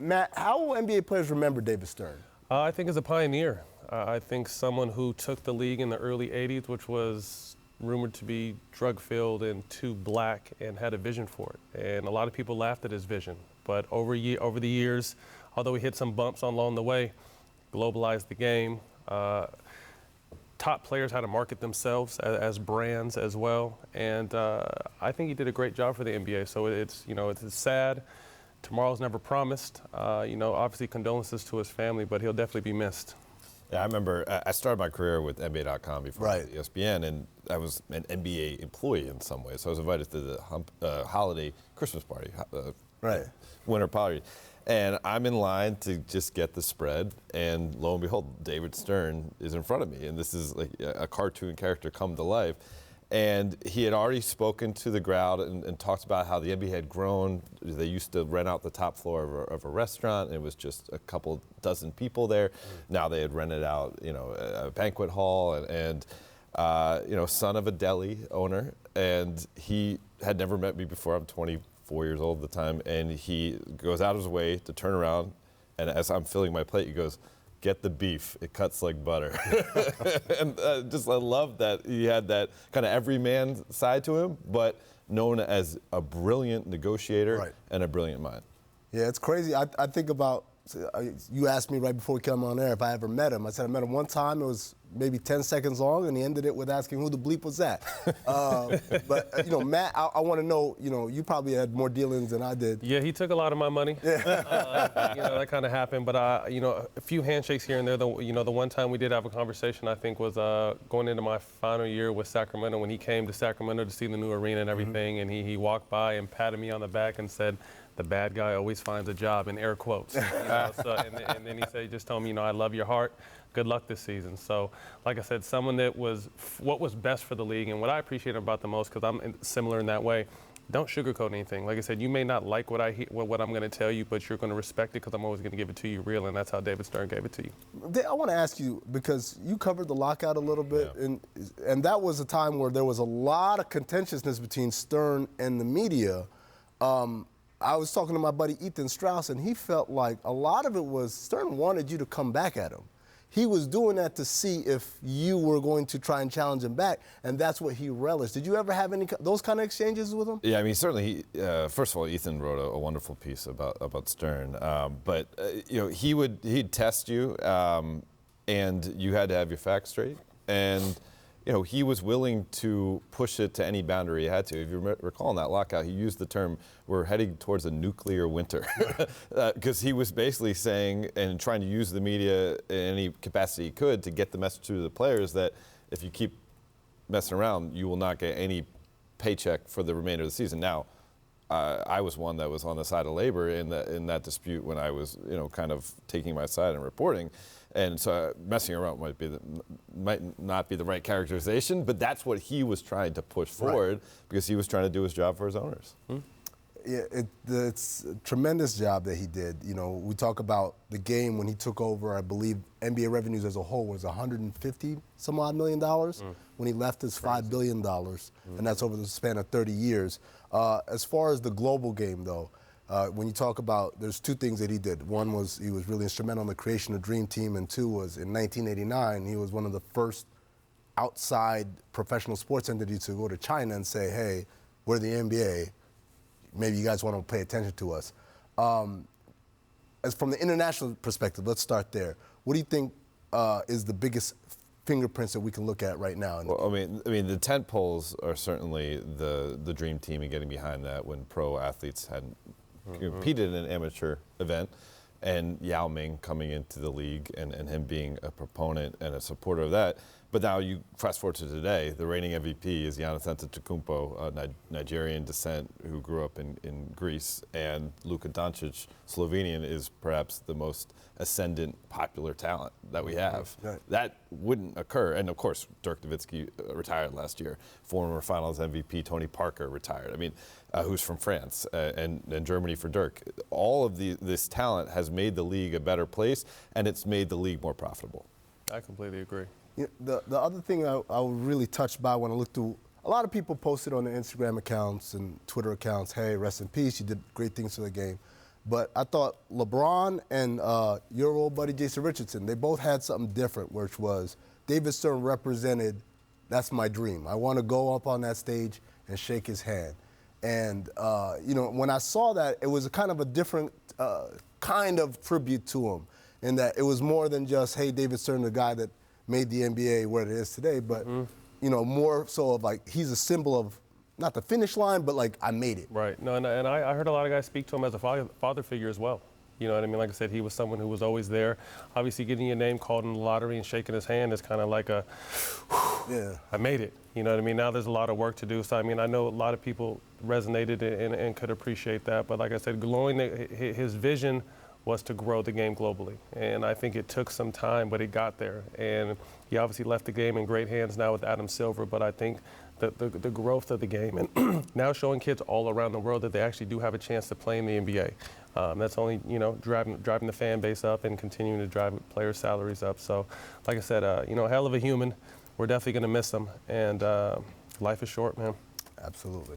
Matt, how will NBA players remember David Stern? I think as a pioneer. I think someone who took the league in the early 80s, which was rumored to be drug-filled and too black, and had a vision for it. And a lot of people laughed at his vision. But over the years, although he hit some bumps along the way, globalized the game, taught players how to market themselves as brands as well. And I think he did a great job for the NBA. So it's sad. Tomorrow's never promised. Obviously condolences to his family, but he'll definitely be missed. Yeah, I remember I started my career with NBA.com before ESPN, and I was an NBA employee in some ways. So I was invited to the holiday Christmas party, winter party. And I'm in line to just get the spread, and lo and behold, David Stern is in front of me. And this is like a cartoon character come to life. And he had already spoken to the crowd and talked about how the NBA had grown. They used to rent out the top floor of a restaurant, and it was just a couple dozen people there. Now they had rented out, a banquet hall, and son of a deli owner. And he had never met me before. I'm 24 years old at the time, and he goes out of his way to turn around, and as I'm filling my plate, he goes, "Get the beef, it cuts like butter." And I love that he had that kind of everyman side to him, but known as a brilliant negotiator and a brilliant mind. Yeah, it's crazy. I think about, you asked me right before we came on air if I ever met him. I said I met him one time. It was maybe 10 seconds long, and he ended it with asking who the bleep was that. But, Matt, I want to know, you probably had more dealings than I did. Yeah, he took a lot of my money. That kind of happened. But, a few handshakes here and there. The one time we did have a conversation, I think, was going into my final year with Sacramento when he came to Sacramento to see the new arena and everything. And he walked by and patted me on the back and said, "The bad guy always finds a job," in air quotes. And then he said, he just told me, I love your heart. Good luck this season. So, like I said, someone that was what was best for the league. And what I appreciate about the most, because I'm similar in that way, don't sugarcoat anything. Like I said, you may not like what I'm going to tell you, but you're going to respect it because I'm always going to give it to you real, and that's how David Stern gave it to you. I want to ask you, because you covered the lockout a little bit, and that was a time where there was a lot of contentiousness between Stern and the media. I was talking to my buddy Ethan Strauss, and he felt like a lot of it was Stern wanted you to come back at him. He was doing that to see if you were going to try and challenge him back, and that's what he relished. Did you ever have those kind of exchanges with him? Yeah, I mean, certainly. First of all, Ethan wrote a wonderful piece about Stern, but he'd test you, and you had to have your facts straight, and he was willing to push it to any boundary he had to. If you recall in that lockout, he used the term, "We're heading towards a nuclear winter," because he was basically saying and trying to use the media in any capacity he could to get the message to the players that if you keep messing around, you will not get any paycheck for the remainder of the season. Now, I was one that was on the side of labor in that dispute when I was, kind of taking my side and reporting. And so messing around might not be the right characterization, but that's what he was trying to push forward because he was trying to do his job for his owners. Yeah, it's a tremendous job that he did. We talk about the game when he took over. I believe NBA revenues as a whole was $150-some-odd million. When he left, it's $5 billion, and that's over the span of 30 years. As far as the global game, though, when you talk about, there's two things that he did. One was he was really instrumental in the creation of Dream Team, and two was in 1989, he was one of the first outside professional sports entities to go to China and say, "Hey, we're the NBA. Maybe you guys want to pay attention to us." As from the international perspective, let's start there. What do you think is the biggest fingerprints that we can look at right now? Well, I mean, the tent poles are certainly the Dream Team and getting behind that when pro athletes hadn't competed in an amateur event, and Yao Ming coming into the league and him being a proponent and a supporter of that. But now you fast forward to today, the reigning MVP is Giannis Antetokounmpo, Nigerian descent who grew up in Greece, and Luka Doncic, Slovenian, is perhaps the most ascendant popular talent that we have. That wouldn't occur. And of course, Dirk Nowitzki retired last year. Former Finals MVP Tony Parker retired. I mean, who's from France, and Germany for Dirk. All of this talent has made the league a better place, and it's made the league more profitable. I completely agree. The other thing I was really touched by when I looked through, a lot of people posted on their Instagram accounts and Twitter accounts, "Hey, rest in peace, you did great things for the game." But I thought LeBron and your old buddy Jason Richardson, they both had something different, which was David Stern represented, that's my dream. I want to go up on that stage and shake his hand. And, when I saw that, it was kind of a different kind of tribute to him, in that it was more than just, hey, David Stern, the guy that made the NBA what it is today, but, more so of like, he's a symbol of, not the finish line, but like, I made it. Right. No, and I heard a lot of guys speak to him as a father figure as well. You know what I mean? Like I said, he was someone who was always there. Obviously, getting your name called in the lottery and shaking his hand is kind of like a, yeah, I made it. You know what I mean? Now there's a lot of work to do. So, I mean, I know a lot of people resonated and could appreciate that. But like I said, his vision was to grow the game globally. And I think it took some time, but it got there. And he obviously left the game in great hands now with Adam Silver. But I think the growth of the game and now showing kids all around the world that they actually do have a chance to play in the NBA. That's only, driving the fan base up and continuing to drive players' salaries up. So, like I said, a hell of a human. We're definitely going to miss him. And life is short, man. Absolutely.